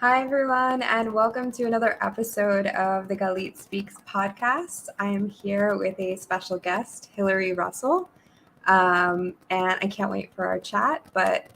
Hi, everyone, and welcome to another episode of the Galit Speaks podcast. I am here with a special guest, Hilary Russell, and I can't wait for our chat. But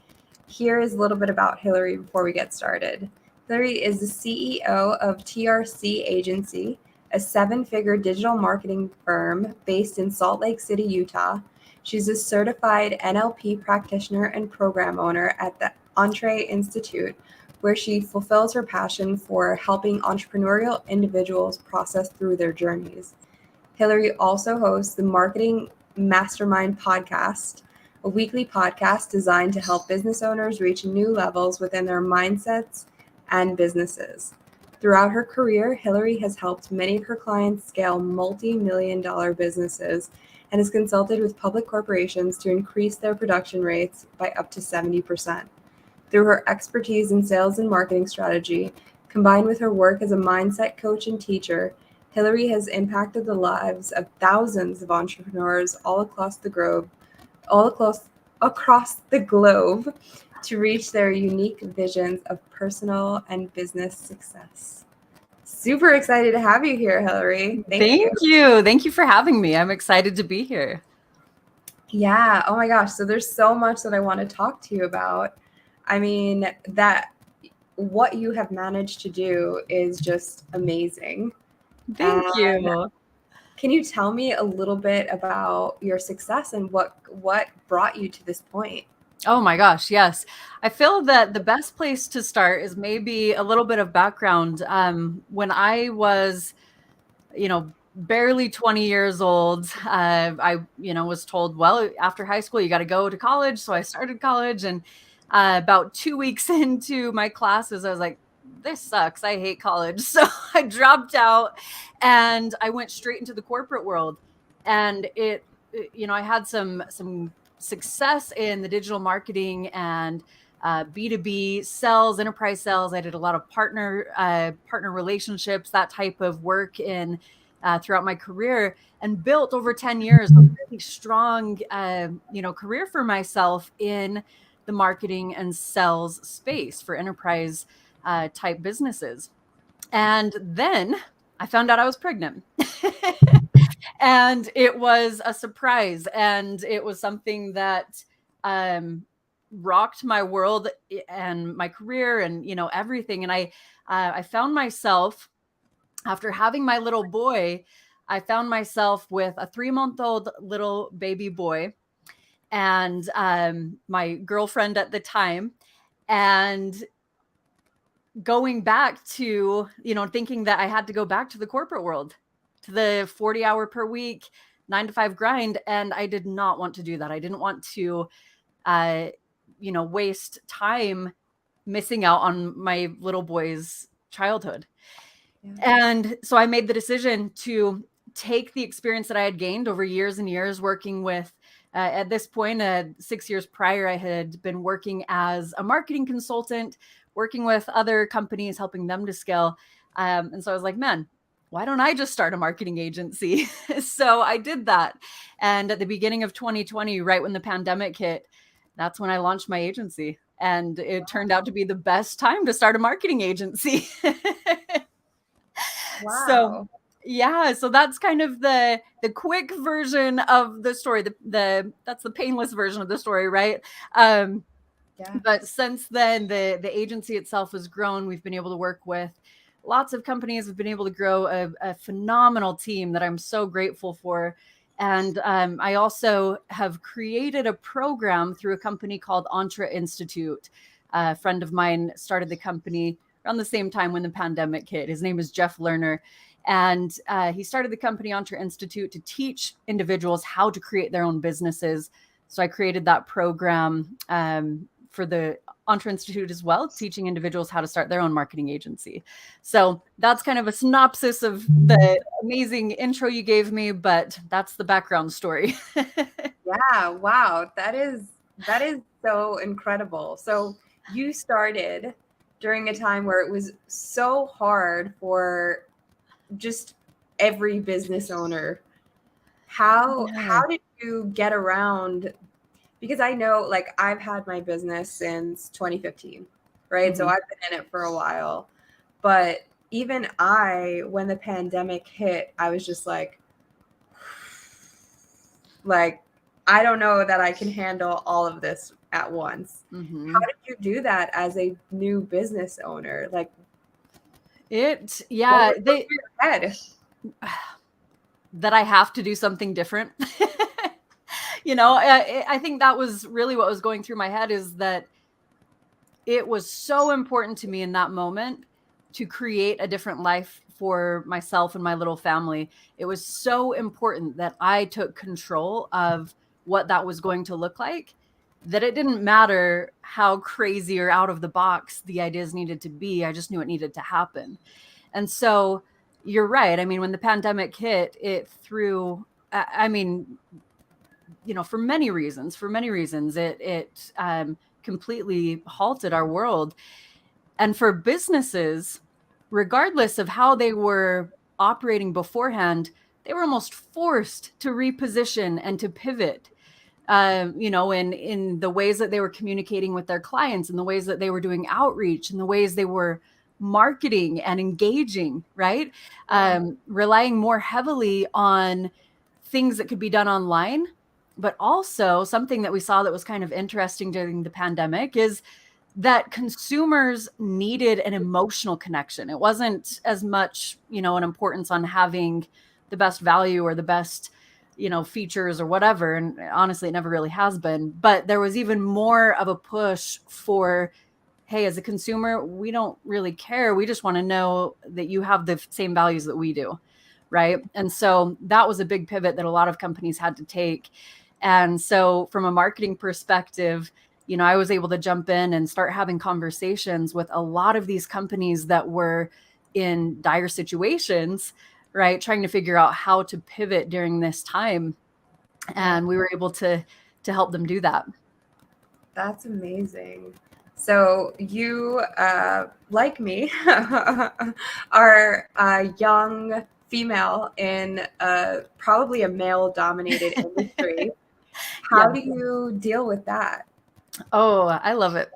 here is a little bit about Hilary before we get started. Hilary is the CEO of TRC Agency, a seven-figure digital marketing firm based in Salt Lake City, Utah. She's a certified NLP practitioner and program owner at the Entre Institute, where she fulfills her passion for helping entrepreneurial individuals process through their journeys. Hilary also hosts the Marketing Mastermind Podcast, a weekly podcast designed to help business owners reach new levels within their mindsets and businesses. Throughout her career, Hilary has helped many of her clients scale multi-million-dollar businesses and has consulted with public corporations to increase their production rates by up to 70%. Through her expertise in sales and marketing strategy, combined with her work as a mindset coach and teacher, Hilary has impacted the lives of thousands of entrepreneurs all across the globe to reach their unique visions of personal and business success. Super excited to have you here, Hilary. Thank you. Thank you for having me. I'm excited to be here. Yeah. Oh my gosh. So there's so much that I want to talk to you about. I mean, what you have managed to do is just amazing. Thank you. Can you tell me a little bit about your success and what brought you to this point? Oh my gosh, yes. I feel that the best place to start is maybe a little bit of background. When I was, barely 20 years old, I was told, well, after high school, you got to go to college. So I started college, and about 2 weeks into my classes, I was like, this sucks. I hate college. So I dropped out and I went straight into the corporate world. And I had some success in the digital marketing and B2B sales, enterprise sales. I did a lot of partner relationships, that type of work throughout my career, and built over 10 years a really strong, career for myself in the marketing and sales space for enterprise type businesses. And then I found out I was pregnant. And it was a surprise. And it was something that rocked my world and my career and, everything. And I found myself, after having my little boy, I found myself with a 3-month-old little baby boy and my girlfriend at the time, and going back to, thinking that I had to go back to the corporate world, to the 40-hour per week, 9-to-5 grind. And I did not want to do that. I didn't want to, waste time missing out on my little boy's childhood. Yeah. And so I made the decision to take the experience that I had gained over years and years working with, at this point, 6 years prior, I had been working as a marketing consultant, working with other companies, helping them to scale. And so I was like, man, why don't I just start a marketing agency? So I did that. And at the beginning of 2020, right when the pandemic hit, that's when I launched my agency. And it turned out to be the best time to start a marketing agency. Wow. So that's kind of the quick version of the story. That's the painless version of the story, right? But since then, the agency itself has grown. We've been able to work with lots of companies. We've been able to grow a phenomenal team that I'm so grateful for. And I also have created a program through a company called Entre Institute. A friend of mine started the company around the same time when the pandemic hit. His name is Jeff Lerner. And he started the company Entre Institute to teach individuals how to create their own businesses. So I created that program for the Entre Institute as well, teaching individuals how to start their own marketing agency. So that's kind of a synopsis of the amazing intro you gave me, but that's the background story. Yeah, wow. That is so incredible. So you started during a time where it was so hard for just every business owner. How did you get around? Because I know, like, I've had my business since 2015, right? So I've been in it for a while. But even when the pandemic hit, I was just like, I don't know that I can handle all of this at once. How did you do that as a new business owner? Like, what was going through your head? That I have to do something different. I think that was really what was going through my head, is that it was so important to me in that moment to create a different life for myself and my little family. It was so important that I took control of what that was going to look like, that it didn't matter how crazy or out of the box the ideas needed to be. I just knew it needed to happen. And so you're right. I mean, when the pandemic hit, it threw, for many reasons, it completely halted our world. And for businesses, regardless of how they were operating beforehand, they were almost forced to reposition and to pivot, in the ways that they were communicating with their clients, and the ways that they were doing outreach, and the ways they were marketing and engaging, right? Relying more heavily on things that could be done online. But also something that we saw that was kind of interesting during the pandemic is that consumers needed an emotional connection. It wasn't as much, an importance on having the best value or the best, features or whatever. And honestly, it never really has been. But there was even more of a push for, hey, as a consumer, we don't really care. We just want to know that you have the same values that we do. Right. And so that was a big pivot that a lot of companies had to take. And so from a marketing perspective, I was able to jump in and start having conversations with a lot of these companies that were in dire situations, right? Trying to figure out how to pivot during this time. And we were able to help them do that. That's amazing. So you, like me, are a young female in probably a male-dominated industry. How do you deal with that? Oh, I love it.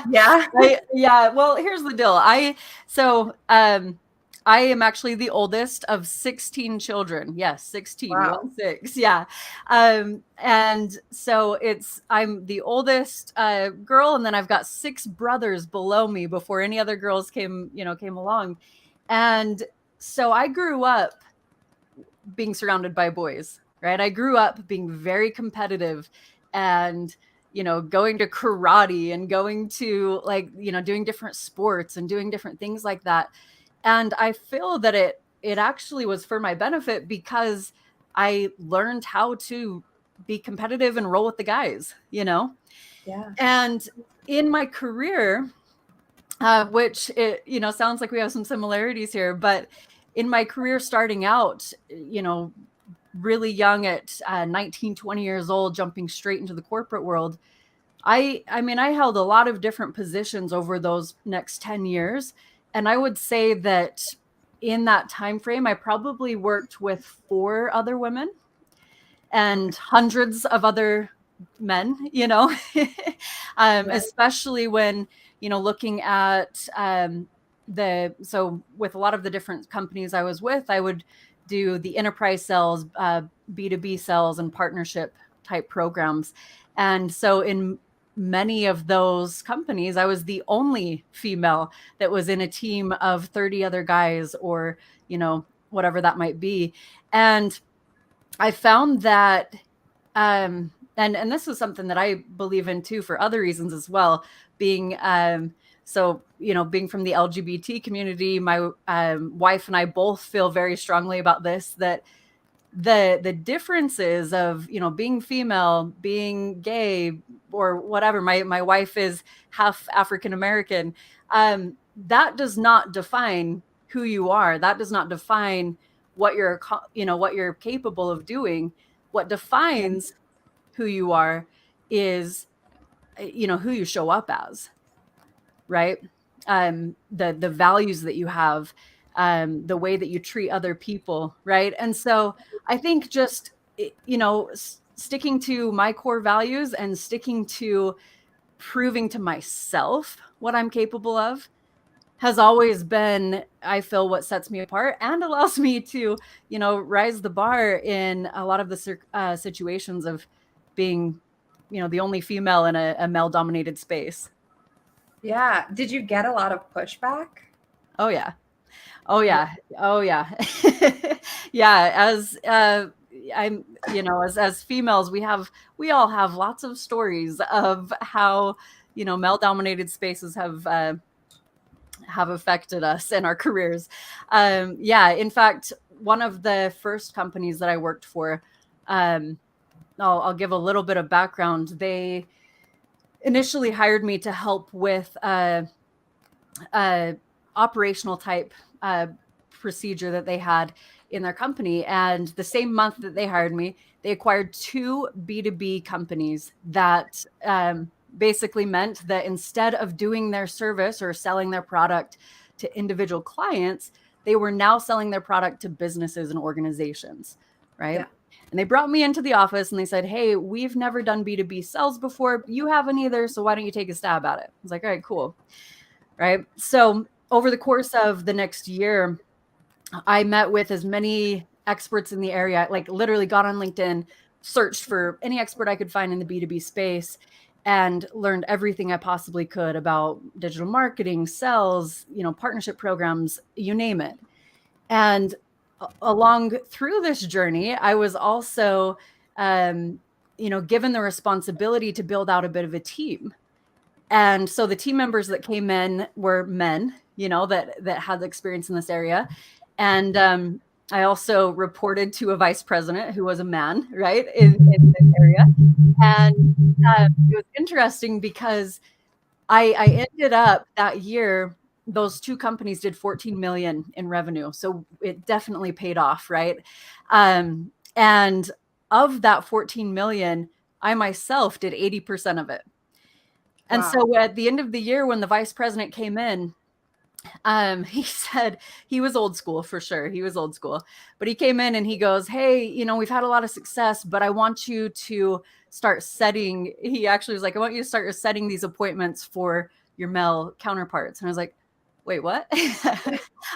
Yeah. Yeah. Well, here's the deal. I am actually the oldest of 16 children. Yes, 16. Wow. 16. Yeah. And so I'm the oldest girl, and then I've got 6 brothers below me before any other girls came along. And so I grew up being surrounded by boys, right? I grew up being very competitive and going to karate and going to doing different sports and doing different things like that. And I feel that it actually was for my benefit, because I learned how to be competitive and roll with the guys, Yeah. And in my career, which it, sounds like we have some similarities here, but in my career starting out, really young at 19, 20 years old, jumping straight into the corporate world, I held a lot of different positions over those next 10 years. And I would say that in that time frame, I probably worked with 4 other women and hundreds of other men, especially when, looking at so with a lot of the different companies I was with, I would do the enterprise sales, B2B sales, and partnership type programs. And so in many of those companies, I was the only female that was in a team of 30 other guys, or, whatever that might be. And I found that, and this is something that I believe in too, for other reasons as well, being, being from the LGBT community, my wife and I both feel very strongly about this, that the differences of, being female, being gay, or whatever, my wife is half African American, that does not define who you are. That does not define what you're capable of doing. What defines who you are is, who you show up as, right? The values that you have, the way that you treat other people, right? And so I think just, sticking to my core values and sticking to proving to myself what I'm capable of has always been, I feel, what sets me apart and allows me to, rise the bar in a lot of the situations of being, the only female in a male-dominated space. Yeah. Did you get a lot of pushback? Oh, yeah. Oh, yeah. Oh, yeah. Yeah. As females, we all have lots of stories of how, male-dominated spaces have affected us in our careers. In fact, one of the first companies that I worked for, I'll give a little bit of background. They initially hired me to help with operational type procedure that they had in their company. And the same month that they hired me, they acquired 2 B2B companies that basically meant that instead of doing their service or selling their product to individual clients, they were now selling their product to businesses and organizations, right? Yeah. And they brought me into the office and they said, hey, we've never done B2B sales before. You haven't either. So why don't you take a stab at it? I was like, all right, cool. Right. So over the course of the next year, I met with as many experts in the area, like literally got on LinkedIn, searched for any expert I could find in the B2B space, and learned everything I possibly could about digital marketing, sales, partnership programs, you name it. And along through this journey, I was also, given the responsibility to build out a bit of a team. And so the team members that came in were men, that had experience in this area. And I also reported to a vice president who was a man, right, in this area. And it was interesting because I ended up that year, those 2 companies did 14 million in revenue. So it definitely paid off, right? And of that 14 million, I myself did 80% of it. And so at the end of the year, when the vice president came in, he said, he was old school for sure. He was old school, but he came in and he goes, hey, we've had a lot of success, but I want you to start setting, he actually was like, I want you to start setting these appointments for your male counterparts. And I was like, wait, what?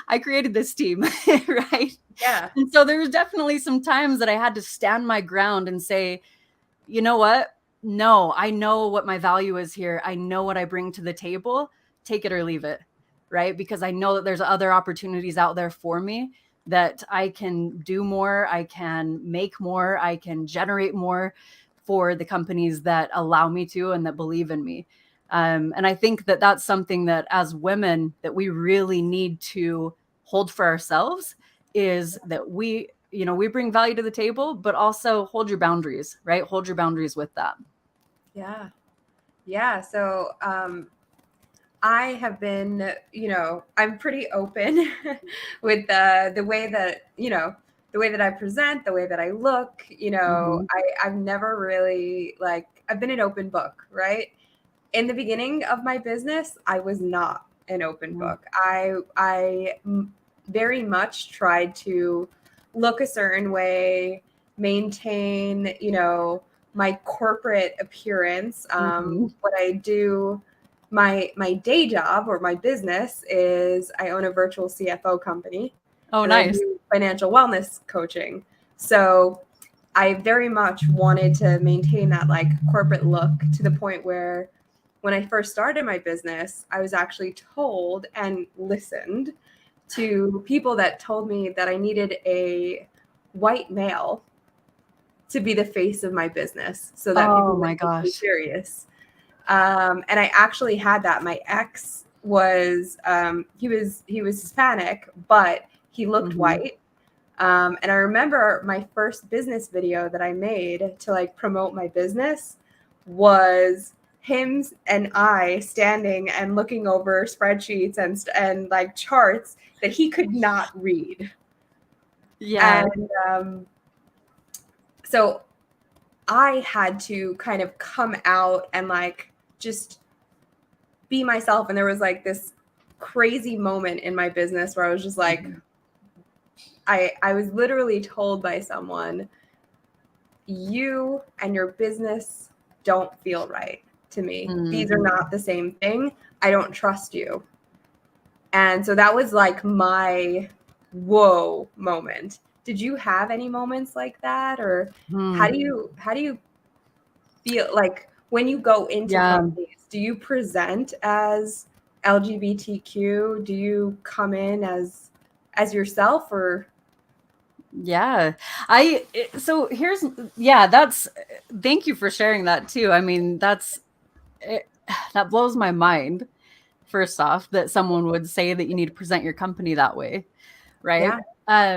I created this team, right? Yeah. And so there was definitely some times that I had to stand my ground and say, you know what? No, I know what my value is here. I know what I bring to the table. Take it or leave it, right? Because I know that there's other opportunities out there for me, that I can do more, I can make more, I can generate more for the companies that allow me to and that believe in me. And I think that that's something that as women that we really need to hold for ourselves, is that we bring value to the table, but also hold your boundaries, right? Hold your boundaries with that. Yeah. Yeah. So I have been, I'm pretty open with the way that, the way that I present, the way that I look, I've never really I've been an open book, right? In the beginning of my business, I was not an open book. I very much tried to look a certain way, maintain, my corporate appearance. What I do, my day job or my business is I own a virtual CFO company. Oh, and nice. I do financial wellness coaching. So I very much wanted to maintain that corporate look, to the point where when I first started my business, I was actually told and listened to people that told me that I needed a white male to be the face of my business so that people would take me serious. And I actually had that. My ex was he was Hispanic, but he looked white. And I remember my first business video that I made to promote my business was him and I standing and looking over spreadsheets and charts that he could not read. Yeah. And so I had to kind of come out and just be myself. And there was this crazy moment in my business where I was just I was literally told by someone, you and your business don't feel right to me. Mm. These are not the same thing. I don't trust you. And so that was like my whoa moment. Did you have any moments like that? Or how do you feel like when you go into companies, do you present as LGBTQ? Do you come in as yourself, or? Yeah, thank you for sharing that too. I mean, that blows my mind. First off, that someone would say that you need to present your company that way, right? Yeah. I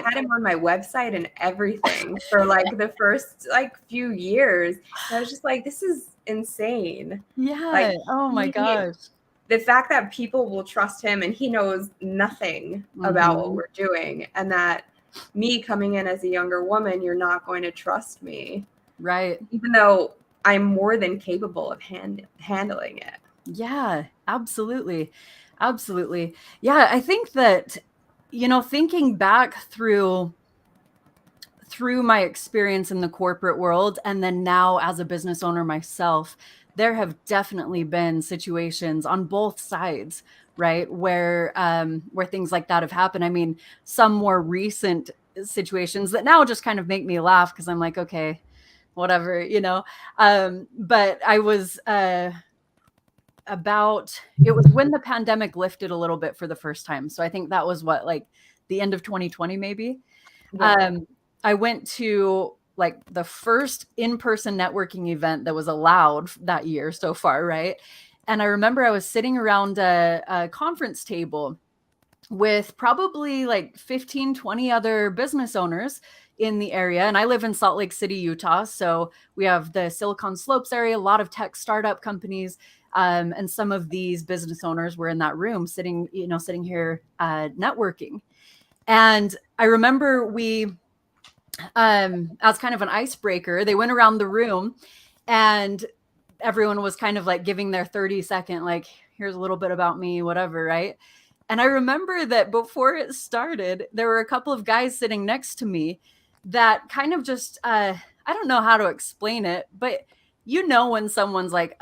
had him on my website and everything for like the first like few years. And I was just like, this is insane. Yeah. Like, oh my gosh. The fact that people will trust him and he knows nothing about what we're doing, and that me coming in as a younger woman, you're not going to trust me. Right. Even though I'm more than capable of handling it. Yeah, absolutely. Absolutely. Yeah, I think that, thinking back through my experience in the corporate world, and then now as a business owner myself, there have definitely been situations on both sides, right, where things like that have happened. I mean, some more recent situations that now just kind of make me laugh because I'm like, okay, whatever, but I was it was when the pandemic lifted a little bit for the first time. So I think that was like the end of 2020, maybe. Yeah. I went to like the first in-person networking event that was allowed that year so far, right? And I remember I was sitting around a conference table with probably like 15, 20 other business owners in the area. And I live in Salt Lake City, Utah. So we have the Silicon Slopes area, a lot of tech startup companies. And some of these business owners were in that room sitting here networking. And I remember as kind of an icebreaker, they went around the room and everyone was kind of like giving their 30-second, like, here's a little bit about me, whatever, right? And I remember that before it started, there were a couple of guys sitting next to me that kind of just, I don't know how to explain it, but when someone's like,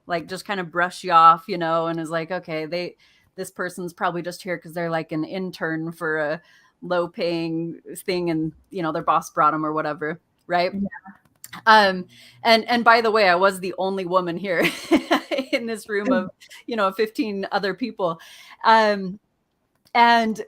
like just kind of brush you off, and is like, okay, this person's probably just here because they're like an intern for a low paying thing and, their boss brought them or whatever. Right. Yeah. And by the way, I was the only woman here in this room of, 15 other people. And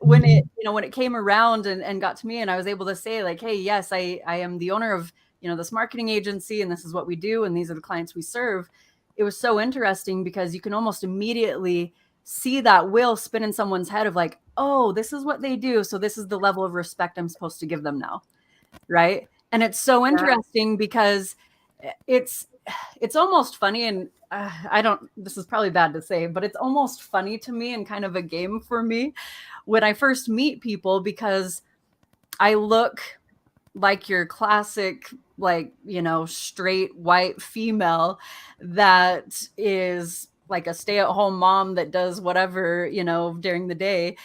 when it came around and got to me and I was able to say like, hey, yes, I am the owner of, this marketing agency and this is what we do. And these are the clients we serve. It was so interesting because you can almost immediately see that wheel spin in someone's head of like, oh, this is what they do. So this is the level of respect I'm supposed to give them now. Right. And it's so interesting because it's almost funny. And this is probably bad to say, but it's almost funny to me and kind of a game for me when I first meet people, because I look like your classic, like, straight white female that is like a stay-at-home mom that does whatever, during the day.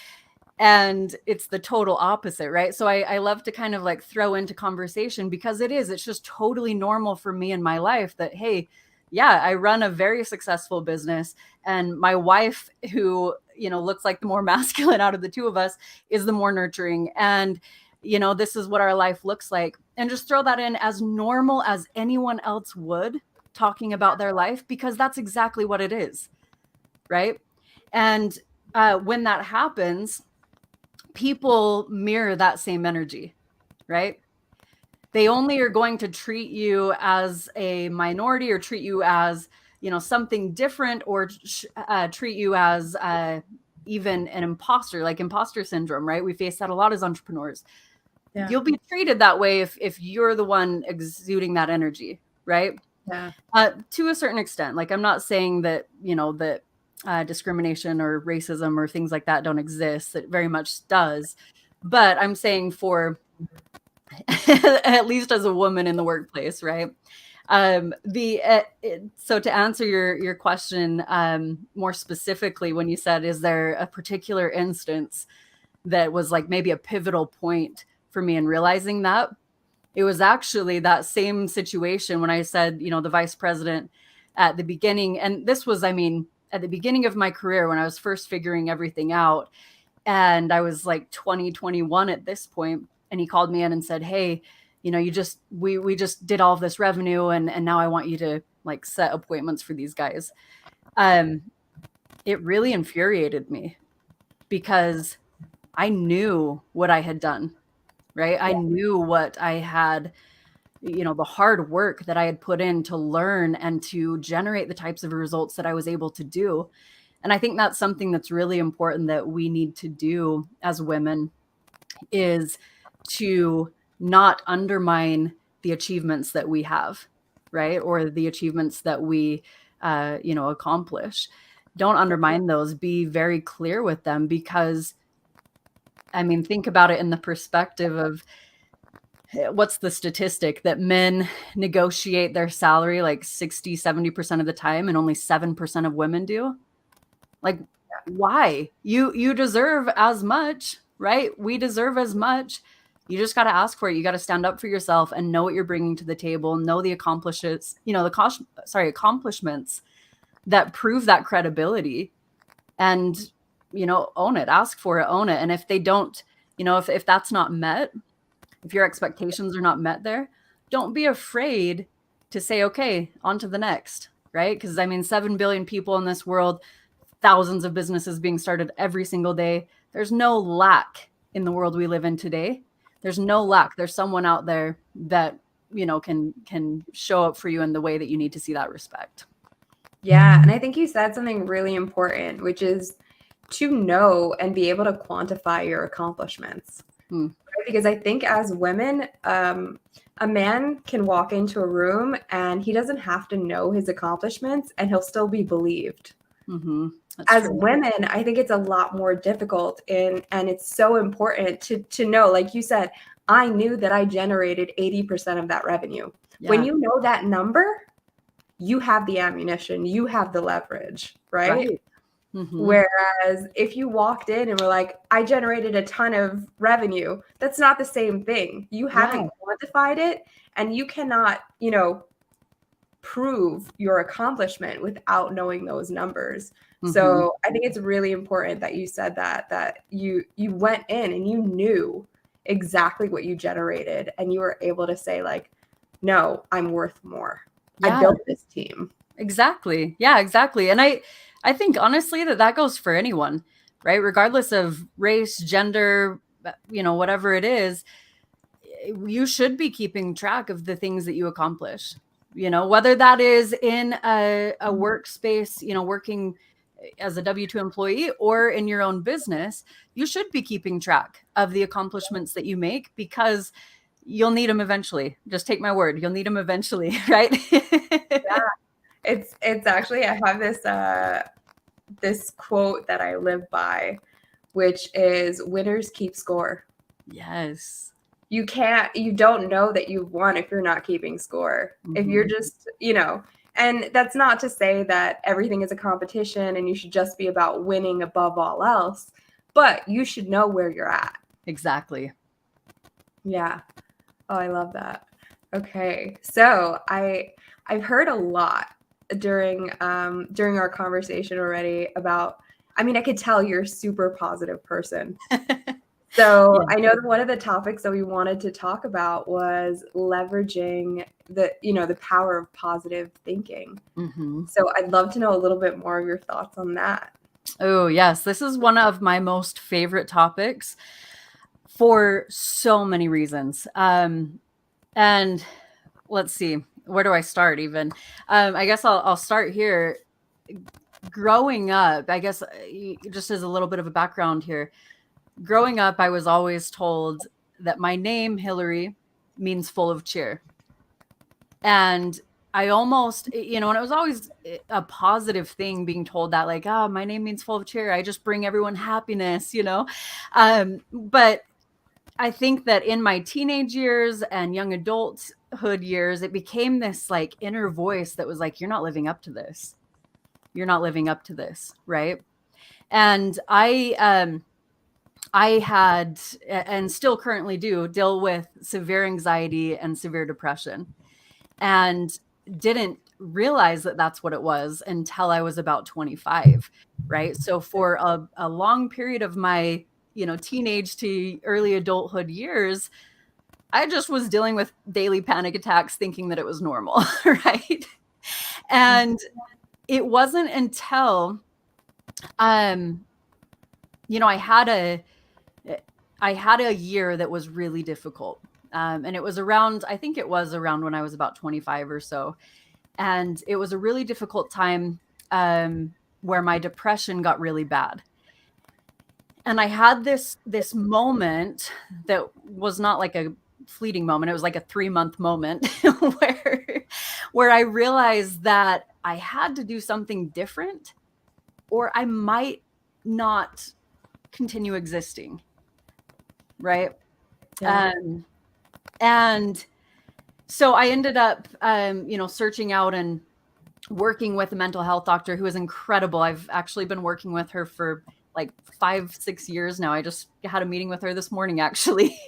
And it's the total opposite, right? So I love to kind of like throw into conversation because it's just totally normal for me in my life that, hey, yeah, I run a very successful business and my wife, who, looks like the more masculine out of the two of us, is the more nurturing. And, this is what our life looks like. And just throw that in as normal as anyone else would talking about their life, because that's exactly what it is. Right. And when that happens, people mirror that same energy, right? They only are going to treat you as a minority or treat you as, something different, or treat you as even an imposter, like imposter syndrome, right? We face that a lot as entrepreneurs. Yeah. You'll be treated that way if you're the one exuding that energy, right? Yeah. To a certain extent. Like, I'm not saying that, that discrimination or racism or things like that don't exist. It very much does. But I'm saying for at least as a woman in the workplace, right? So to answer your question more specifically, when you said, is there a particular instance that was like maybe a pivotal point for me in realizing that? It was actually that same situation when I said, the vice president at the beginning. And this was, at the beginning of my career when I was first figuring everything out. And I was like 20, 21 at this point. And he called me in and said, hey, we just did all of this revenue and now I want you to like set appointments for these guys. It really infuriated me because I knew what I had done, right? I knew what I had, the hard work that I had put in to learn and to generate the types of results that I was able to do. And I think that's something that's really important that we need to do as women, is to not undermine the achievements that we have, right? Or the achievements that we, accomplish. Don't undermine those. Be very clear with them, because think about it in the perspective of, what's the statistic that men negotiate their salary like 60, 70% of the time and only 7% of women do? Like, why? You deserve as much, right? We deserve as much. You just got to ask for it. You got to stand up for yourself and know what you're bringing to the table, know the accomplishments, accomplishments that prove that credibility, and, own it, ask for it, own it. And if they don't, if that's not met, if your expectations are not met there, don't be afraid to say, okay, on to the next, right? Because 7 billion people in this world, thousands of businesses being started every single day. There's no lack in the world we live in today. There's no lack. There's someone out there that, can show up for you in the way that you need to see that respect. Yeah. And I think you said something really important, which is to know and be able to quantify your accomplishments. Right? Because I think as women, a man can walk into a room and he doesn't have to know his accomplishments and he'll still be believed. Mm-hmm. As women, I think it's a lot more difficult, and it's so important to know, like you said, I knew that I generated 80% of that revenue. Yeah. When you know that number, you have the ammunition, you have the leverage, right? Mm-hmm. Whereas if you walked in and were like, I generated a ton of revenue, that's not the same thing. You haven't quantified it, and you cannot, prove your accomplishment without knowing those numbers. Mm-hmm. So I think it's really important that you said that you went in and you knew exactly what you generated, and you were able to say like, no, I'm worth more. Yeah. I built this team. Exactly. Yeah, exactly. And I think honestly that goes for anyone, right? Regardless of race, gender, whatever it is, you should be keeping track of the things that you accomplish, whether that is in a workspace, working as a W-2 employee or in your own business. You should be keeping track of the accomplishments that you make, because you'll need them eventually. Just take my word. You'll need them eventually. Right. Yeah. It's actually, I have this quote that I live by, which is winners keep score. Yes. You don't know that you've won if you're not keeping score. Mm-hmm. If you're just, and that's not to say that everything is a competition and you should just be about winning above all else, but you should know where you're at. Exactly. Yeah. Oh, I love that. Okay. So I've heard a lot during our conversation already about, I could tell you're a super positive person. So yeah. I know that one of the topics that we wanted to talk about was leveraging the power of positive thinking. Mm-hmm. So I'd love to know a little bit more of your thoughts on that. Oh, yes. This is one of my most favorite topics for so many reasons. And let's see, where do I start even? I guess I'll start here. Growing up, I guess just as a little bit of a background here, growing up, I was always told that my name, Hilary, means full of cheer. And I almost, and it was always a positive thing being told that, like, my name means full of cheer. I just bring everyone happiness, But I think that in my teenage years and young adulthood years, it became this like inner voice that was like, you're not living up to this. You're not living up to this. Right. And I had, and still currently do, deal with severe anxiety and severe depression, and didn't realize that that's what it was until I was about 25, right? So for a long period of my, teenage to early adulthood years, I just was dealing with daily panic attacks thinking that it was normal, right? And it wasn't until, I had a year that was really difficult. And it was I think it was around when I was about 25 or so. And it was a really difficult time where my depression got really bad. And I had this moment that was not like a fleeting moment. It was like a 3-month moment where I realized that I had to do something different or I might not continue existing. Right. Yeah. And so I ended up, searching out and working with a mental health doctor who is incredible. I've actually been working with her for like 5-6 years now. I just had a meeting with her this morning, actually,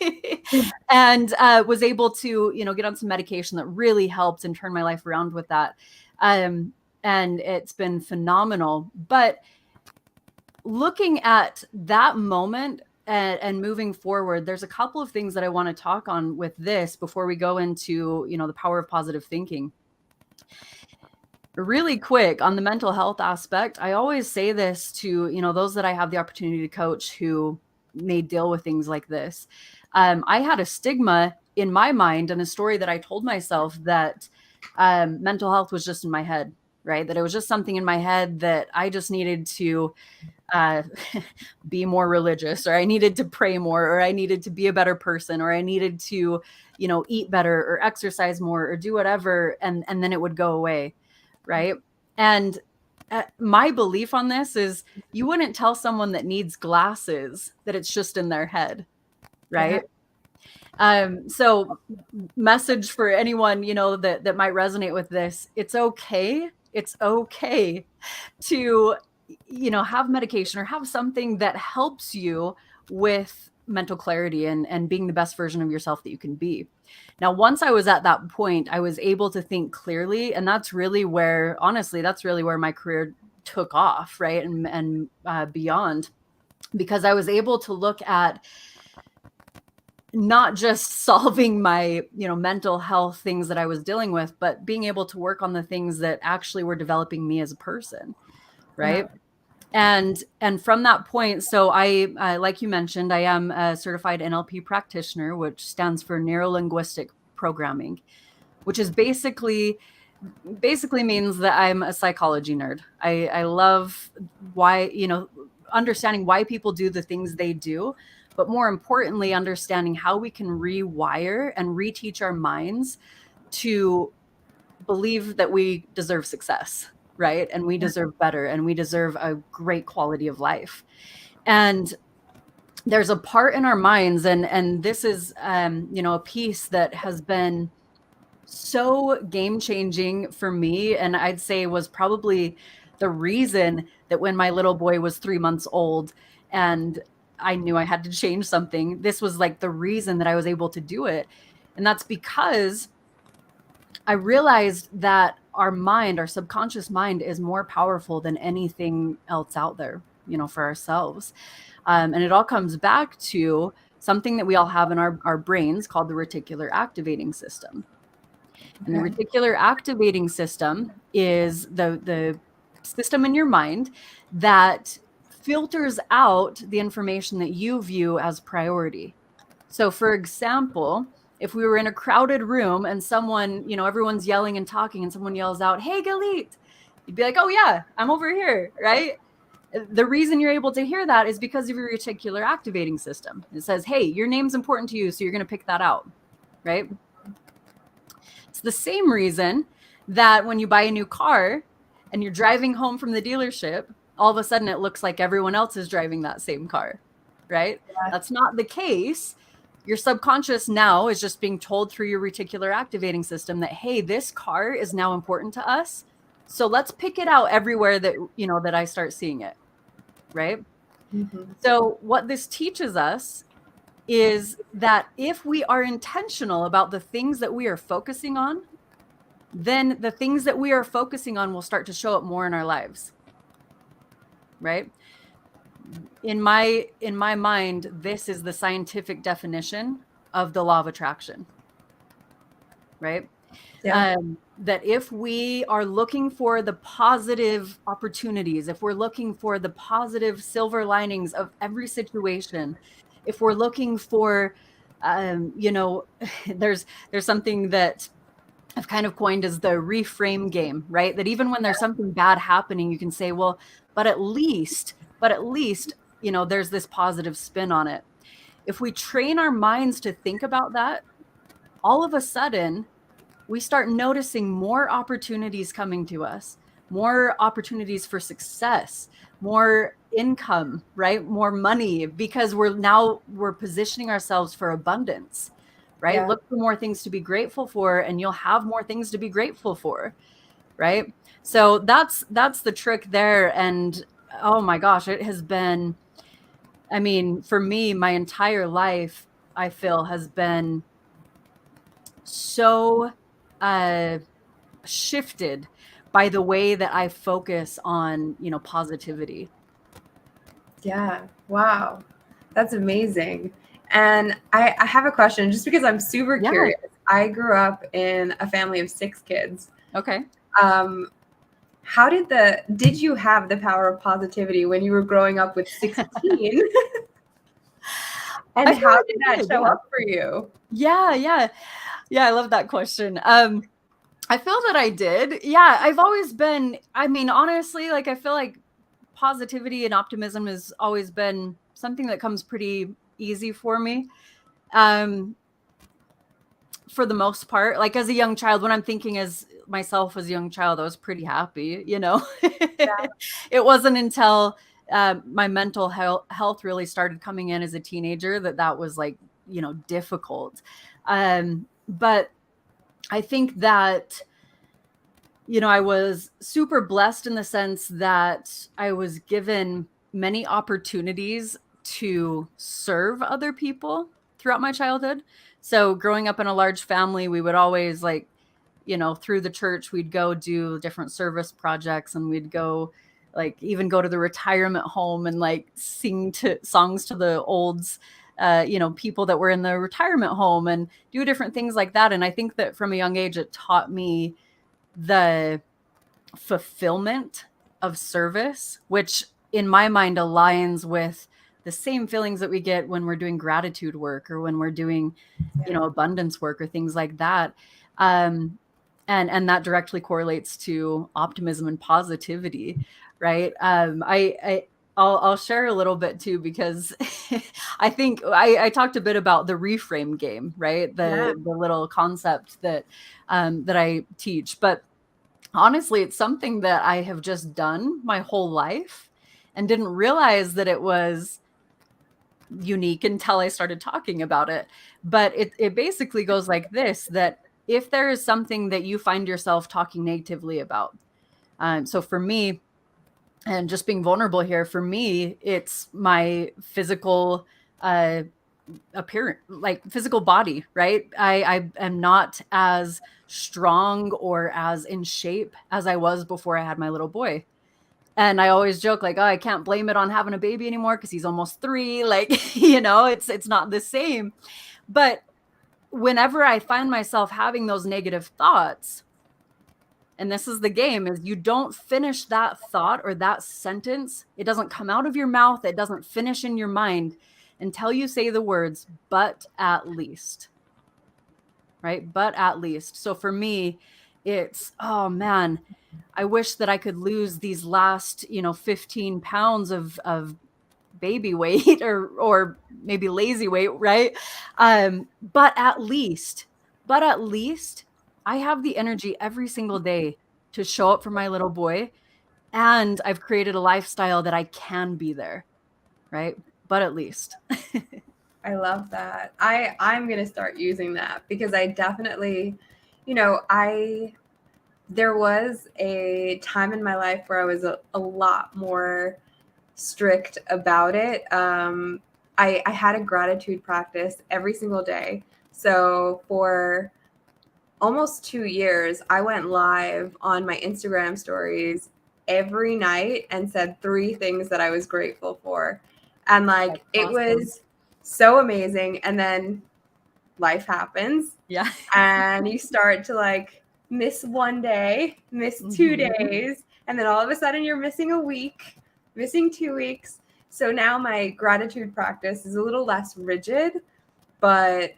and was able to, get on some medication that really helped and turn my life around with that. And it's been phenomenal. But looking at that moment and moving forward, there's a couple of things that I want to talk on with this before we go into, the power of positive thinking. Really quick on the mental health aspect, I always say this to, those that I have the opportunity to coach who may deal with things like this. I had a stigma in my mind and a story that I told myself that mental health was just in my head, right? That it was just something in my head that I just needed to be more religious, or I needed to pray more, or I needed to be a better person, or I needed to, eat better or exercise more or do whatever. And then it would go away. Right. And my belief on this is you wouldn't tell someone that needs glasses that it's just in their head. Right. Yeah. So message for anyone, that might resonate with this. It's okay. It's okay to, have medication or have something that helps you with mental clarity and being the best version of yourself that you can be. Now, once I was at that point, I was able to think clearly. And that's really where, honestly, my career took off, right? And beyond, because I was able to look at not just solving my, mental health things that I was dealing with, but being able to work on the things that actually were developing me as a person. Right. Yeah. And from that point, so I like you mentioned, I am a certified NLP practitioner, which stands for neuro-linguistic programming, which is basically means that I'm a psychology nerd. I love why, understanding why people do the things they do, but more importantly, understanding how we can rewire and reteach our minds to believe that we deserve success. Right. And we deserve better, and we deserve a great quality of life. And there's a part in our minds, and this is, a piece that has been so game changing for me. And I'd say was probably the reason that when my little boy was 3 months old and I knew I had to change something, this was like the reason that I was able to do it. And that's because I realized that our subconscious mind is more powerful than anything else out there, for ourselves. And it all comes back to something that we all have in our brains called the reticular activating system. And the reticular activating system is the system in your mind that filters out the information that you view as priority. So, for example, if we were in a crowded room and someone, everyone's yelling and talking and someone yells out, "Hey, Galit," you'd be like, "Oh yeah, I'm over here," right? The reason you're able to hear that is because of your reticular activating system. It says, "Hey, your name's important to you, so you're going to pick that out," right? It's the same reason that when you buy a new car and you're driving home from the dealership, all of a sudden it looks like everyone else is driving that same car, right? Yeah. That's not the case. Your subconscious now is just being told through your reticular activating system that, hey, this car is now important to us. So let's pick it out everywhere that, that I start seeing it. Right. Mm-hmm. So what this teaches us is that if we are intentional about the things that we are focusing on, then the things that we are focusing on will start to show up more in our lives, right? In my mind, this is the scientific definition of the law of attraction, right? Yeah. That if we are looking for the positive opportunities, if we're looking for the positive silver linings of every situation, if we're looking for, there's something that I've kind of coined as the reframe game, right? That even when there's something bad happening, you can say, well, but at least, there's this positive spin on it. If we train our minds to think about that, all of a sudden, we start noticing more opportunities coming to us, more opportunities for success, more income, right? More money, because we're positioning ourselves for abundance, right? Yeah. Look for more things to be grateful for, and you'll have more things to be grateful for, right? So that's the trick there. And oh my gosh, it has been, I mean, for me, my entire life, I feel, has been so shifted by the way that I focus on, positivity. Yeah. Wow. That's amazing. And I have a question just because I'm super Yeah. curious. I grew up in a family of 6 kids. Okay. Um, did you have the power of positivity when you were growing up with 16? And I feel how like did I that did, show yeah. up for you? Yeah. I love that question. I feel that I did. Yeah, I've always been, I mean, honestly, like I feel like positivity and optimism has always been something that comes pretty easy for me. For the most part, like as a young child, when I'm thinking as myself as a young child, I was pretty happy, It wasn't until my mental health really started coming in as a teenager that was like, difficult. But I think that, I was super blessed in the sense that I was given many opportunities to serve other people throughout my childhood. So growing up in a large family, we would always through the church, we'd go do different service projects, and we'd go even go to the retirement home and sing to songs to the olds, people that were in the retirement home, and do different things like that. And I think that from a young age, it taught me the fulfillment of service, which in my mind aligns with the same feelings that we get when we're doing gratitude work or when we're doing, abundance work or things like that. And that directly correlates to optimism and positivity, right? I'll share a little bit too, because I think I talked a bit about the reframe game, right? The little concept that I teach, but honestly, it's something that I have just done my whole life and didn't realize that it was unique until I started talking about it. But it basically goes like this, that if there is something that you find yourself talking negatively about, so for me, and just being vulnerable here, for me, it's my physical appearance, like physical body, right? I am not as strong or as in shape as I was before I had my little boy. And I always joke like, oh, I can't blame it on having a baby anymore because he's almost 3. Like, it's not the same. But whenever I find myself having those negative thoughts, and this is the game, is you don't finish that thought or that sentence. It doesn't come out of your mouth. It doesn't finish in your mind until you say the words, but at least, right? But at least. So for me, it's, oh man, I wish that I could lose these last, 15 pounds of baby weight or maybe lazy weight, right? But at least I have the energy every single day to show up for my little boy, and I've created a lifestyle that I can be there, right? But at least. I love that. I'm going to start using that because I definitely, there was a time in my life where I was a lot more strict about it. I had a gratitude practice every single day. So for almost 2 years, I went live on my Instagram stories every night and said 3 things that I was grateful for. And like, That's it awesome. was so amazing. And then life happens. Yeah. And you start to like miss one day, miss 2 days, and then all of a sudden you're missing a week, missing 2 weeks. So now my gratitude practice is a little less rigid, but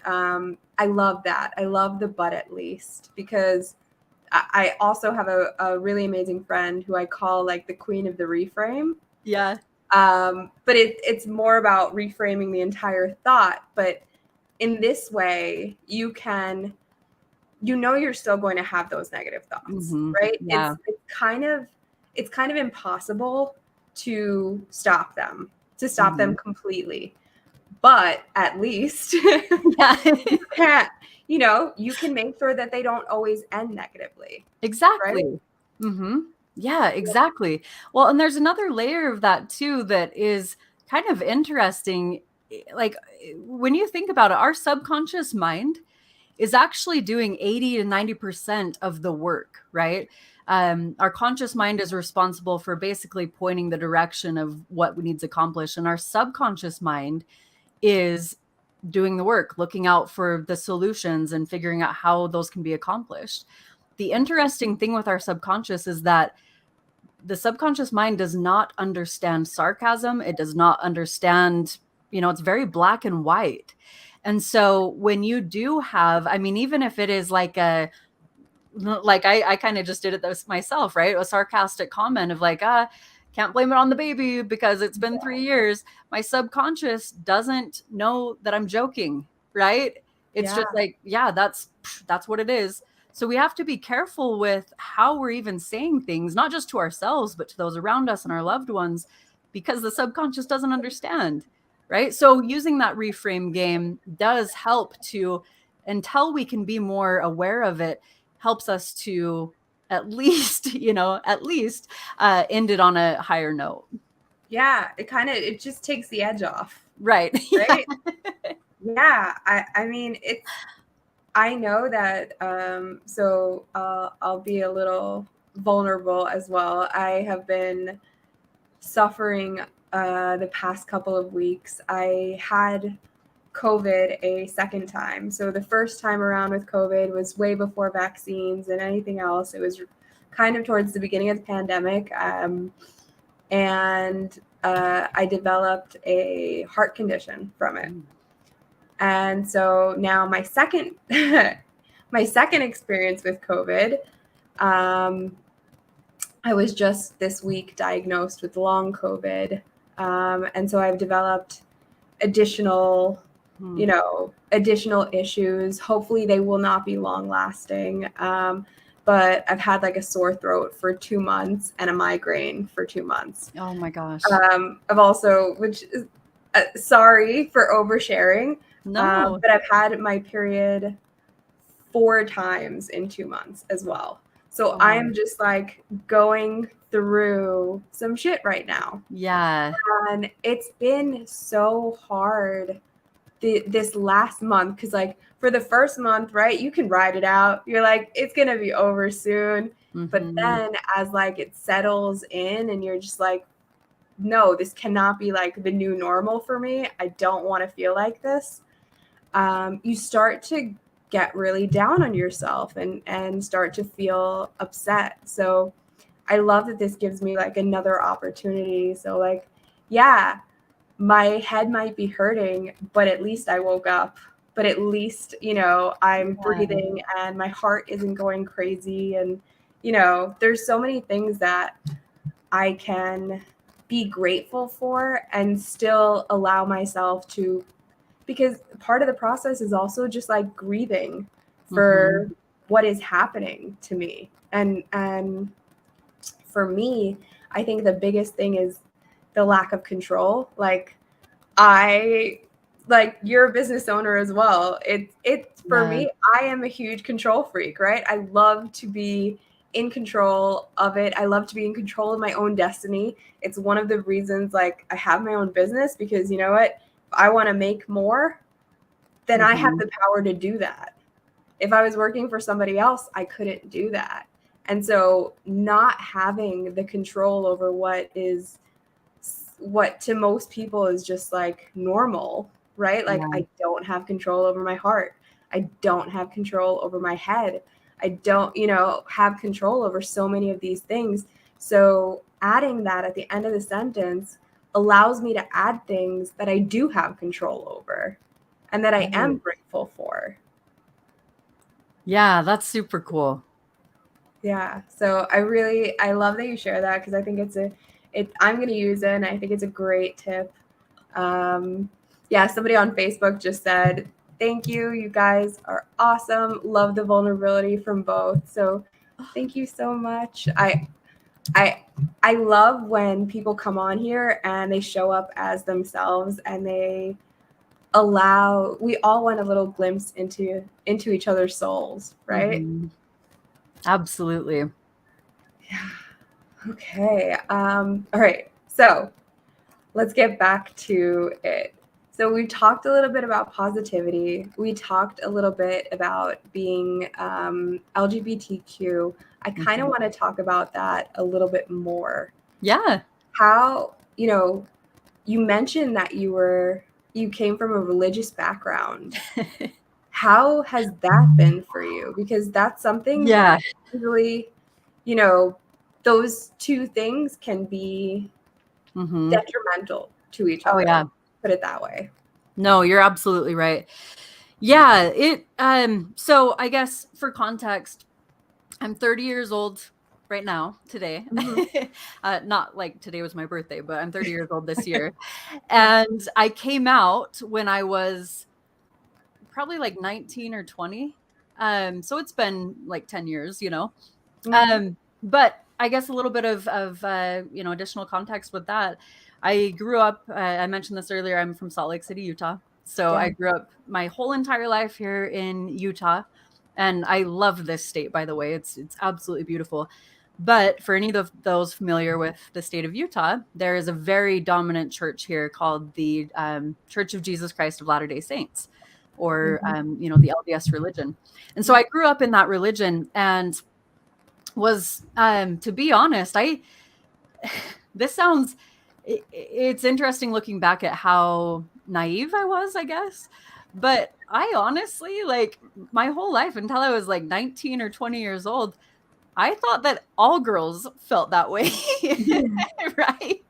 I love that. I love the but at least, because I also have a really amazing friend who I call like the queen of the reframe. Yeah. But it's more about reframing the entire thought. But in this way, you can, you're still going to have those negative thoughts, right? Yeah. It's kind of impossible to stop them completely. But at least Yeah. you can, you can make sure that they don't always end negatively. Exactly. Yeah, exactly. Well, and there's another layer of that too that is kind of interesting. Like when you think about it, our subconscious mind is actually doing 80 to 90% of the work, right? Our conscious mind is responsible for basically pointing the direction of what needs accomplished, and our subconscious mind is doing the work, looking out for the solutions and figuring out how those can be accomplished. The interesting thing with our subconscious is that the subconscious mind does not understand sarcasm. It does not understand, it's very black and white. And so when you do have, I mean, even if it is like I kind of just did it this myself, right? A sarcastic comment of like, can't blame it on the baby because it's been 3 years. My subconscious doesn't know that I'm joking, right? It's just like, yeah, that's what it is. So we have to be careful with how we're even saying things, not just to ourselves, but to those around us and our loved ones, because the subconscious doesn't understand, right? So using that reframe game does help to, until we can be more aware of it, helps us to at least, end it on a higher note. Yeah, it just takes the edge off. Right. Right. Yeah. I mean, I know that, so I'll be a little vulnerable as well. I have been suffering the past couple of weeks. I had COVID a second time. So the first time around with COVID was way before vaccines and anything else. It was kind of towards the beginning of the pandemic. And I developed a heart condition from it. And so now my second experience with COVID, I was just this week diagnosed with long COVID. And so I've developed additional issues. Hopefully they will not be long lasting. But I've had like a sore throat for 2 months and a migraine for 2 months. Oh my gosh. I've also, which is, sorry for oversharing. No. But I've had my period 4 times in 2 months as well. So Wow. I'm just like going through some shit right now. Yeah. And it's been so hard this last month, because like for the first month, right, you can ride it out. You're like, it's going to be over soon. But then as like it settles in and you're just like, no, this cannot be like the new normal for me. I don't want to feel like this. You start to get really down on yourself and start to feel upset. So I love that this gives me like another opportunity. So like, yeah, my head might be hurting, but at least I woke up. But at least, I'm breathing and my heart isn't going crazy. And, there's so many things that I can be grateful for and still allow myself to, because part of the process is also just like grieving for what is happening to me. And for me, I think the biggest thing is the lack of control. Like you're a business owner as well. It's for me, I am a huge control freak, right? I love to be in control of it. I love to be in control of my own destiny. It's one of the reasons like I have my own business, because you know what? If I want to make more, then I have the power to do that. if I was working for somebody else, I couldn't do that. And so not having the control over what to most people is just like normal, right? Like, I don't have control over my heart. I don't have control over my head. I don't, have control over so many of these things. So adding that at the end of the sentence allows me to add things that I do have control over and that I am grateful for. Yeah, that's super cool. Yeah. So I love that you share that, because I think I'm going to use it, and I think it's a great tip. Somebody on Facebook just said, thank you. You guys are awesome. Love the vulnerability from both. So thank you so much. I love when people come on here and they show up as themselves, and we all want a little glimpse into each other's souls, right? Mm-hmm. Absolutely. Yeah. Okay. All right. So let's get back to it. So we talked a little bit about positivity. We talked a little bit about being LGBTQ. I kind of want to talk about that a little bit more. Yeah. How, you mentioned that you came from a religious background. How has that been for you? Because that's something that usually, those two things can be detrimental to each other. Oh, yeah. Put it that way. No, you're absolutely right. Yeah, so I guess for context, I'm 30 years old right now, today. Not like today was my birthday, but I'm 30 years old this year. And I came out when I was probably like 19 or 20. So it's been like 10 years, But I guess a little bit of additional context with that. I grew up, I mentioned this earlier, I'm from Salt Lake City, Utah. So I grew up my whole entire life here in Utah. And I love this state, by the way. It's absolutely beautiful. But for any of those familiar with the state of Utah, there is a very dominant church here called the Church of Jesus Christ of Latter-day Saints, or, the LDS religion. And so I grew up in that religion, and was, to be honest, it's interesting looking back at how naive I was, I guess. But I honestly, like, my whole life until I was like 19 or 20 years old, I thought that all girls felt that way. Right?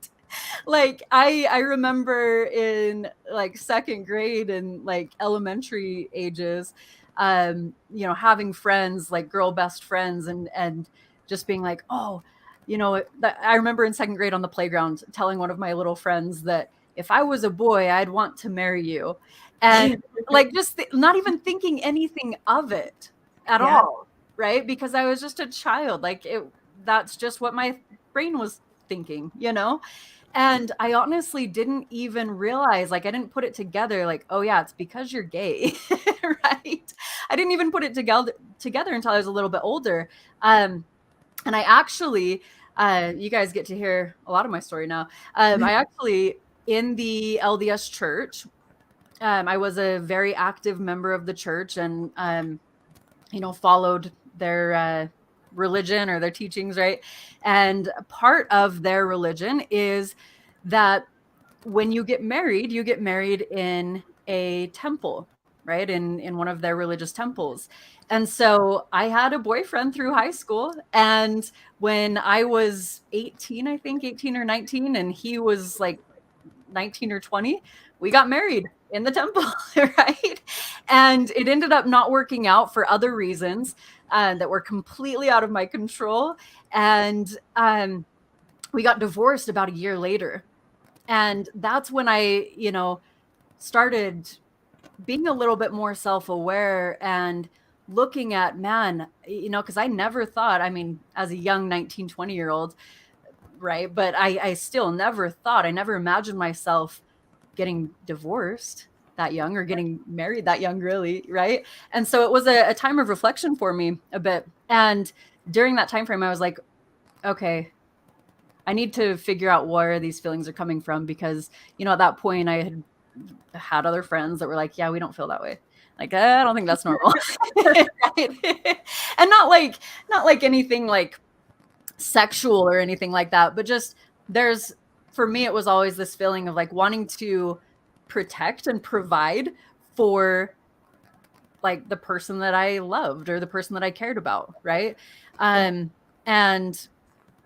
Like, I remember in like second grade and like elementary ages, having friends, like girl best friends, and just being like, oh, I remember in second grade on the playground telling one of my little friends that if I was a boy, I'd want to marry you. And like, just not even thinking anything of it at all. Right? Because I was just a child. Like, that's just what my brain was thinking, And I honestly didn't even realize, like, I didn't put it together, like, oh yeah, it's because you're gay, right? I didn't even put it together until I was a little bit older. And I actually, you guys get to hear a lot of my story now. I actually, in the LDS church, I was a very active member of the church, and, followed their religion or their teachings, right? And part of their religion is that when you get married in a temple, right? In one of their religious temples. And so I had a boyfriend through high school. And when I was 18, I think 18 or 19, and he was like 19 or 20, we got married in the temple, right? And it ended up not working out for other reasons that were completely out of my control. And we got divorced about a year later. And that's when I, started being a little bit more self-aware and looking at, man, because I never thought, I mean, as a young 19, 20-year-old, right? But I still never thought, I never imagined myself getting divorced that young or getting married that young, really, right? And so it was a time of reflection for me a bit. And during that time frame, I was like, okay, I need to figure out where these feelings are coming from, because, at that point I had other friends that were like, yeah, we don't feel that way. Like, I don't think that's normal. Right? And not like anything like sexual or anything like that, but just for me, it was always this feeling of like wanting to protect and provide for like the person that I loved or the person that I cared about. Right. And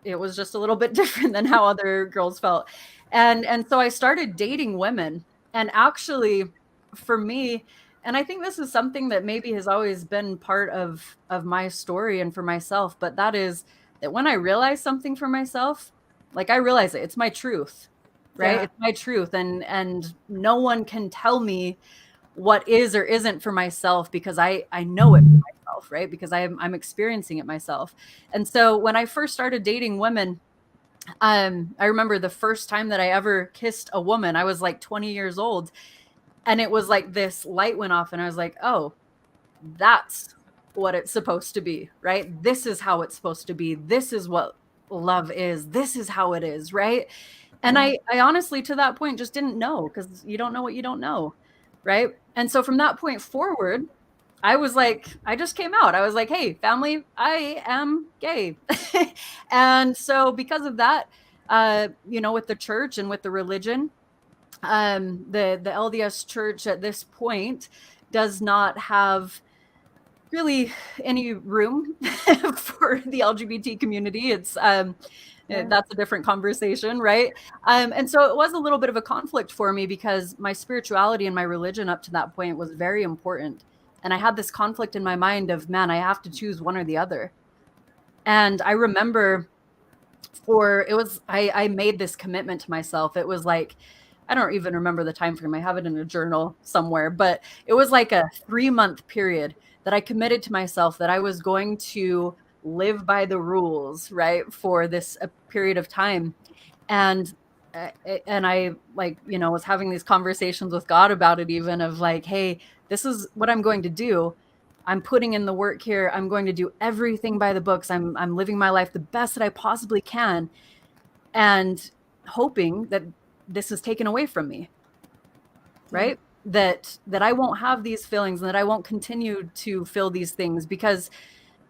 it was just a little bit different than how other girls felt. And so I started dating women. And actually, for me, and I think this is something that maybe has always been part of my story and for myself, but that is that when I realize something for myself, like I realize it, it's my truth, right? Yeah. It's my truth. And no one can tell me what is or isn't for myself because I know it for myself, right? Because I'm experiencing it myself. And so when I first started dating women, I remember the first time that I ever kissed a woman, I was like 20 years old. And it was like this light went off and I was like, oh, that's what it's supposed to be, right? This is how it's supposed to be. This is what love is. This is how it is, right? And I honestly, to that point, just didn't know because you don't know what you don't know, right? And so from that point forward, I was like, I just came out. I was like, hey, family, I am gay. And so because of that, with the church and with the religion, the LDS church at this point does not have really any room for the LGBT community. It's that's a different conversation, right? And so it was a little bit of a conflict for me because my spirituality and my religion up to that point was very important. And I had this conflict in my mind of, man, I have to choose one or the other. And I remember I made this commitment to myself. It was like, I don't even remember the time frame. I have it in a journal somewhere, but it was like a 3-month period that I committed to myself that I was going to live by the rules, right, for this period of time. And I was having these conversations with God about it, even of like, hey, this is what I'm going to do. I'm putting in the work here. I'm going to do everything by the books. I'm living my life the best that I possibly can, and hoping that this is taken away from me, right? That I won't have these feelings and that I won't continue to feel these things because,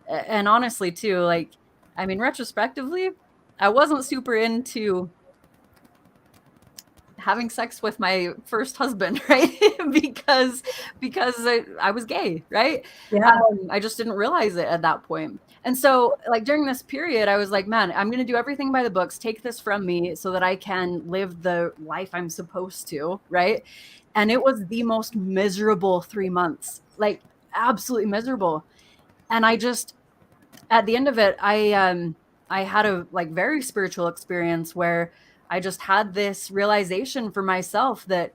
and honestly too, like, I mean, retrospectively, I wasn't super into having sex with my first husband, right? because I was gay, right? Yeah. I just didn't realize it at that point. And so like during this period, I was like, man, I'm going to do everything by the books, take this from me so that I can live the life I'm supposed to, right? And it was the most miserable 3 months, like absolutely miserable. And I just, at the end of it, I had a like very spiritual experience where I just had this realization for myself that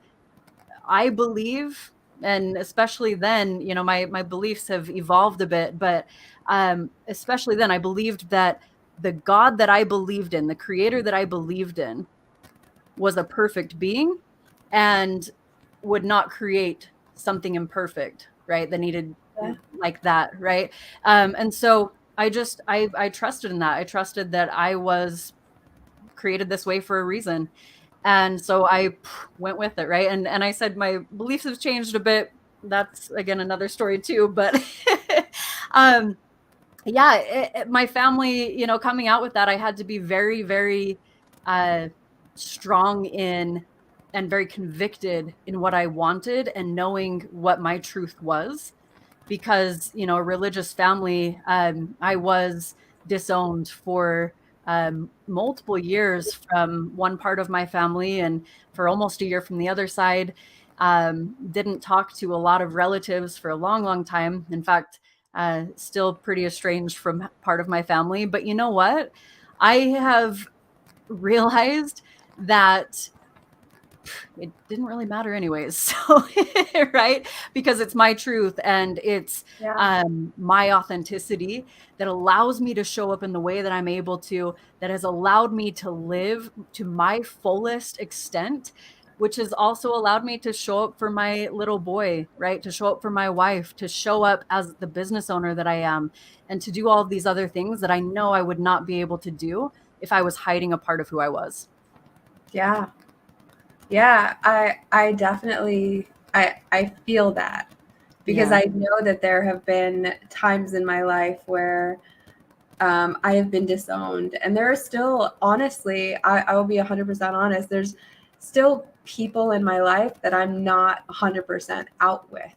I believe, and especially then, my beliefs have evolved a bit, but especially then I believed that the God that I believed in, the creator that I believed in, was a perfect being and would not create something imperfect, right? That needed like that, right? And so I trusted in that. I trusted that I was created this way for a reason. And so I went with it, right? And I said my beliefs have changed a bit. That's again another story too. But my family, coming out with that, I had to be very, very strong in and very convicted in what I wanted and knowing what my truth was. Because, a religious family, I was disowned for multiple years from one part of my family and for almost a year from the other side. Didn't talk to a lot of relatives for a long, long time. In fact, still pretty estranged from part of my family. But you know what? I have realized that it didn't really matter anyways. So, right? Because it's my truth and it's my authenticity that allows me to show up in the way that I'm able to, that has allowed me to live to my fullest extent, which has also allowed me to show up for my little boy, right? To show up for my wife, to show up as the business owner that I am, and to do all of these other things that I know I would not be able to do if I was hiding a part of who I was. Yeah. Yeah, I definitely I feel that. because I know that there have been times in my life where I have been disowned, and there are still, honestly, I will be 100% honest, there's still people in my life that I'm not 100% out with.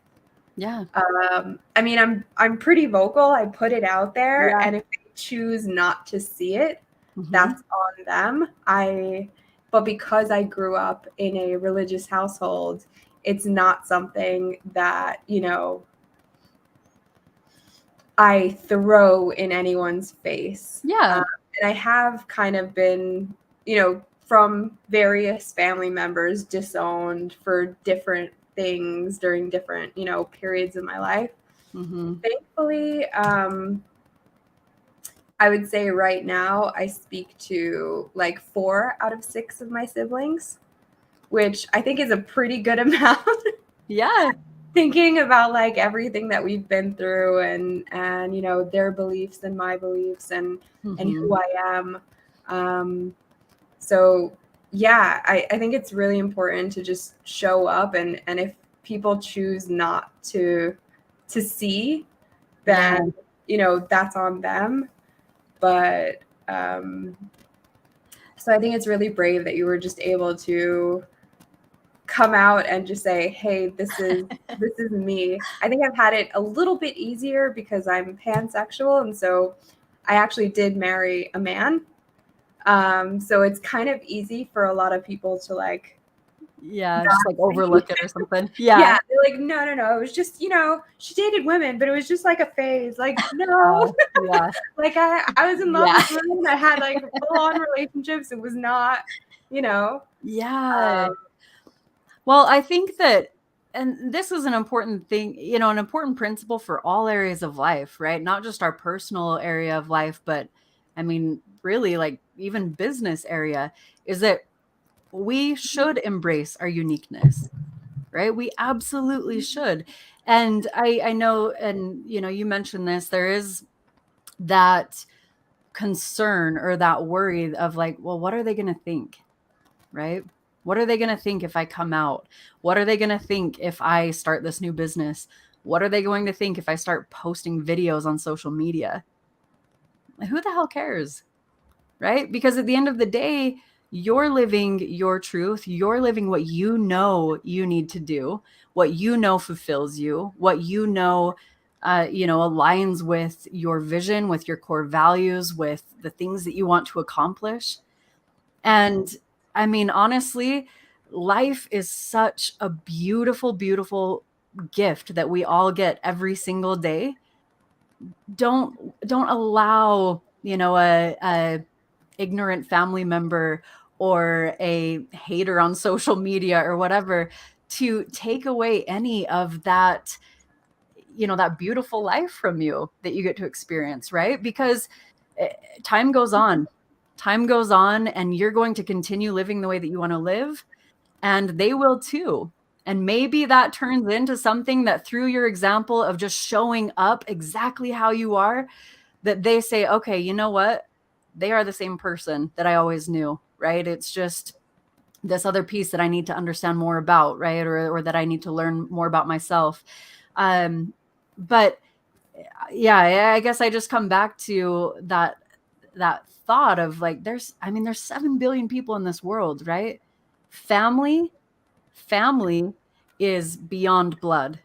Yeah. I mean, I'm pretty vocal. I put it out there, Yeah. and if they choose not to see it, that's on them. But because I grew up in a religious household, it's not something that, you know, I throw in anyone's face. Yeah. And I have kind of been, you know, from various family members disowned for different things during different, you know, periods of my life. Thankfully, I would say right now I speak to like 4 out of 6 of my siblings, which I think is a pretty good amount. Yeah. Thinking about like everything that we've been through, and you know, their beliefs and my beliefs, and who I am. So yeah, I think it's really important to just show up, and if people choose not to see, then you know, that's on them. But so I think it's really brave that you were just able to come out and just say, hey, this is me. I think I've had it a little bit easier because I'm pansexual, and so I actually did marry a man. So it's kind of easy for a lot of people to like, just like overlook it or something. Yeah, they're like, no, it was just, you know, she dated women, but it was just like a phase. Like, no. Like I was in love with women. I had like full-on relationships. It was not, you know. Well, I think that, and this is an important thing, you know, an important principle for all areas of life, right? Not just our personal area of life, but I mean, really, like even business area, is that we should embrace our uniqueness, right? We absolutely should. And I know, and you know, you mentioned this, there is that concern or that worry of like, well, what are they going to think, right? What are they going to think if I come out? What are they going to think if I start this new business? What are they going to think if I start posting videos on social media? Who the hell cares, right? Because at the end of the day, you're living your truth. You're living what you know you need to do, what you know fulfills you, what you know, aligns with your vision, with your core values, with the things that you want to accomplish. And I mean, honestly, life is such a beautiful, beautiful gift that we all get every single day. Don't allow, you know, a ignorant family member or a hater on social media or whatever to take away any of that, you know, that beautiful life from you that you get to experience, right? Because time goes on and you're going to continue living the way that you want to live, and they will too. And maybe that turns into something that through your example of just showing up exactly how you are, that they say, okay, you know what? They are the same person that I always knew, right? It's just this other piece that I need to understand more about, right? Or that I need to learn more about myself. But yeah, I guess I just come back to that thought of like, there's 7 billion people in this world, right? Family is beyond blood,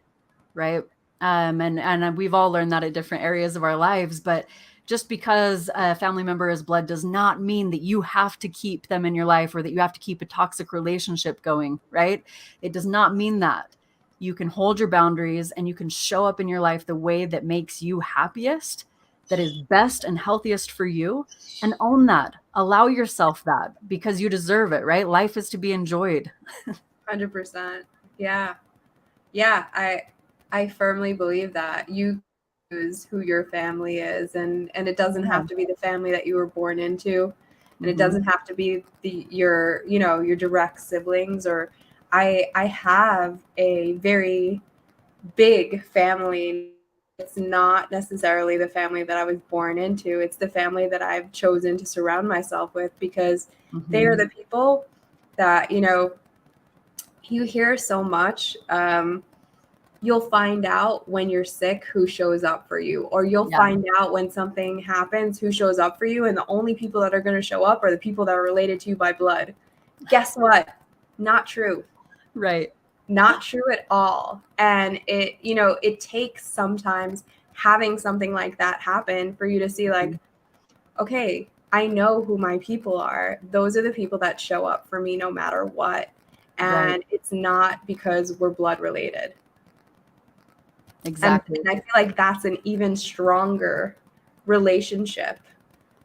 right? And we've all learned that at different areas of our lives, but just because a family member is blood does not mean that you have to keep them in your life or that you have to keep a toxic relationship going, right? It does not mean that. You can hold your boundaries and you can show up in your life the way that makes you happiest, that is best and healthiest for you, and own that. Allow yourself that because you deserve it, right? Life is to be enjoyed. 100%. Yeah. I firmly believe that you choose who your family is, and it doesn't have to be the family that you were born into, and it doesn't have to be your direct siblings. Or I have a very big family. It's not necessarily the family that I was born into. It's the family that I've chosen to surround myself with, because they are the people that, you know, you hear so much, you'll find out when you're sick who shows up for you, or you'll find out when something happens who shows up for you. And the only people that are going to show up are the people that are related to you by blood. Guess what? Not true. Right. Not true at all. And it takes sometimes having something like that happen for you to see like, okay, I know who my people are. Those are the people that show up for me no matter what. And it's not because we're blood related. Exactly. And I feel like that's an even stronger relationship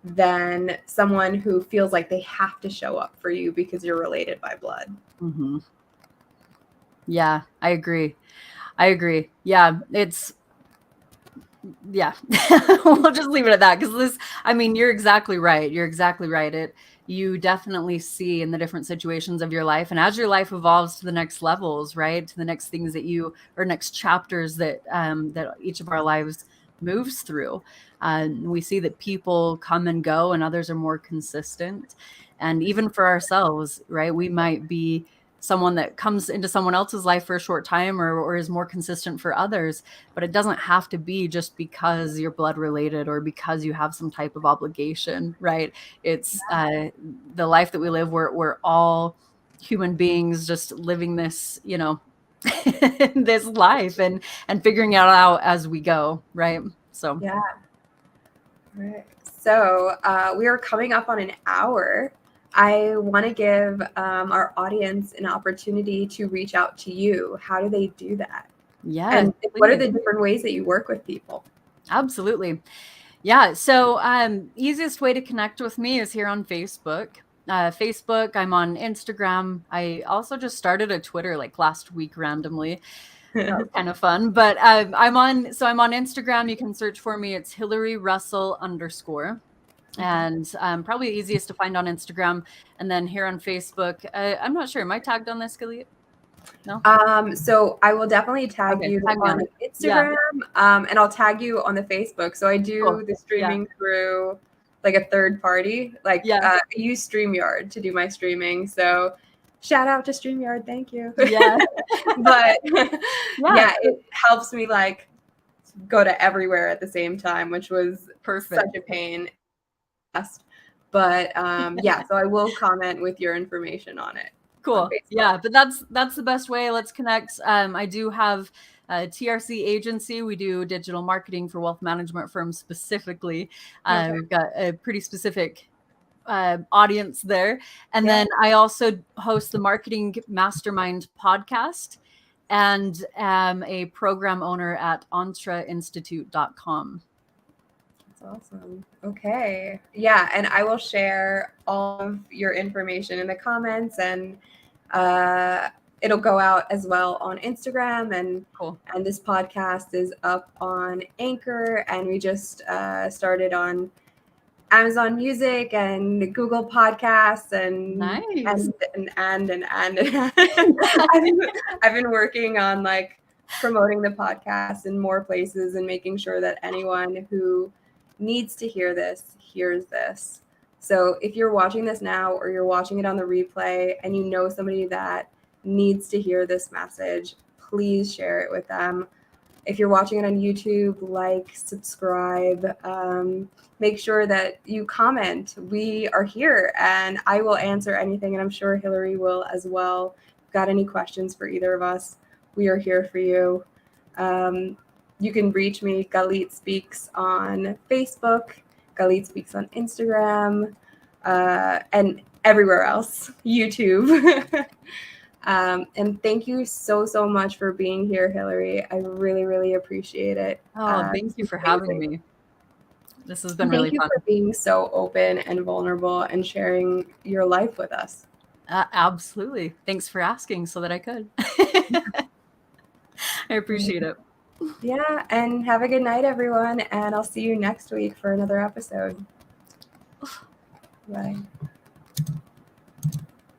than someone who feels like they have to show up for you because you're related by blood. Mm-hmm. Yeah, I agree. Yeah, we'll just leave it at that, because you're exactly right. You definitely see in the different situations of your life, and as your life evolves to the next levels, right, to the next things or next chapters that each of our lives moves through, we see that people come and go and others are more consistent. And even for ourselves, right, we might be someone that comes into someone else's life for a short time or is more consistent for others, but it doesn't have to be just because you're blood related or because you have some type of obligation, right? It's the life that we live. We're all human beings just living this, this life and figuring it out as we go, right? So yeah. Right. So we are coming up on an hour. I want to give our audience an opportunity to reach out to you. How do they do that? Yeah. And what are the different ways that you work with people? Absolutely. Yeah. So easiest way to connect with me is here on Facebook. Facebook, I'm on Instagram. I also just started a Twitter like last week randomly. That was kind of fun. But I'm on Instagram. You can search for me. It's Hilary Russell _. And probably easiest to find on Instagram. And then here on Facebook, I'm not sure. Am I tagged on this, Galit? No? So I will definitely tag you on Instagram, and I'll tag you on the Facebook. So I do the streaming through like a third party. I use StreamYard to do my streaming. So shout out to StreamYard. Thank you. Yeah. But it helps me like go to everywhere at the same time, which was such a pain. But so I will comment with your information on it. Cool. Yeah, but that's the best way. Let's connect. I do have a TRC agency. We do digital marketing for wealth management firms specifically. We've got a pretty specific audience there. And then I also host the Marketing Mastermind Podcast and am a program owner at entreinstitute.com. Awesome. Okay. Yeah. And I will share all of your information in the comments, and it'll go out as well on Instagram. And and this podcast is up on Anchor, and we just started on Amazon Music and Google Podcasts and I've been working on like promoting the podcast in more places and making sure that anyone who needs to hear this hears this. So if you're watching this now or you're watching it on the replay and you know somebody that needs to hear this message, please share it with them. If you're watching it on YouTube, like, subscribe, make sure that you comment. We are here and I will answer anything, and I'm sure Hilary will as well. If you've got any questions for either of us, we are here for you. You can reach me, Galit Speaks, on Facebook, Galit Speaks on Instagram, and everywhere else, YouTube. And thank you so much for being here, Hilary. I really, really appreciate it. Thank you for having me. This has been really fun. Thank you for being so open and vulnerable and sharing your life with us. Absolutely. Thanks for asking so that I could. I appreciate it. Yeah, and have a good night, everyone. And I'll see you next week for another episode. Bye.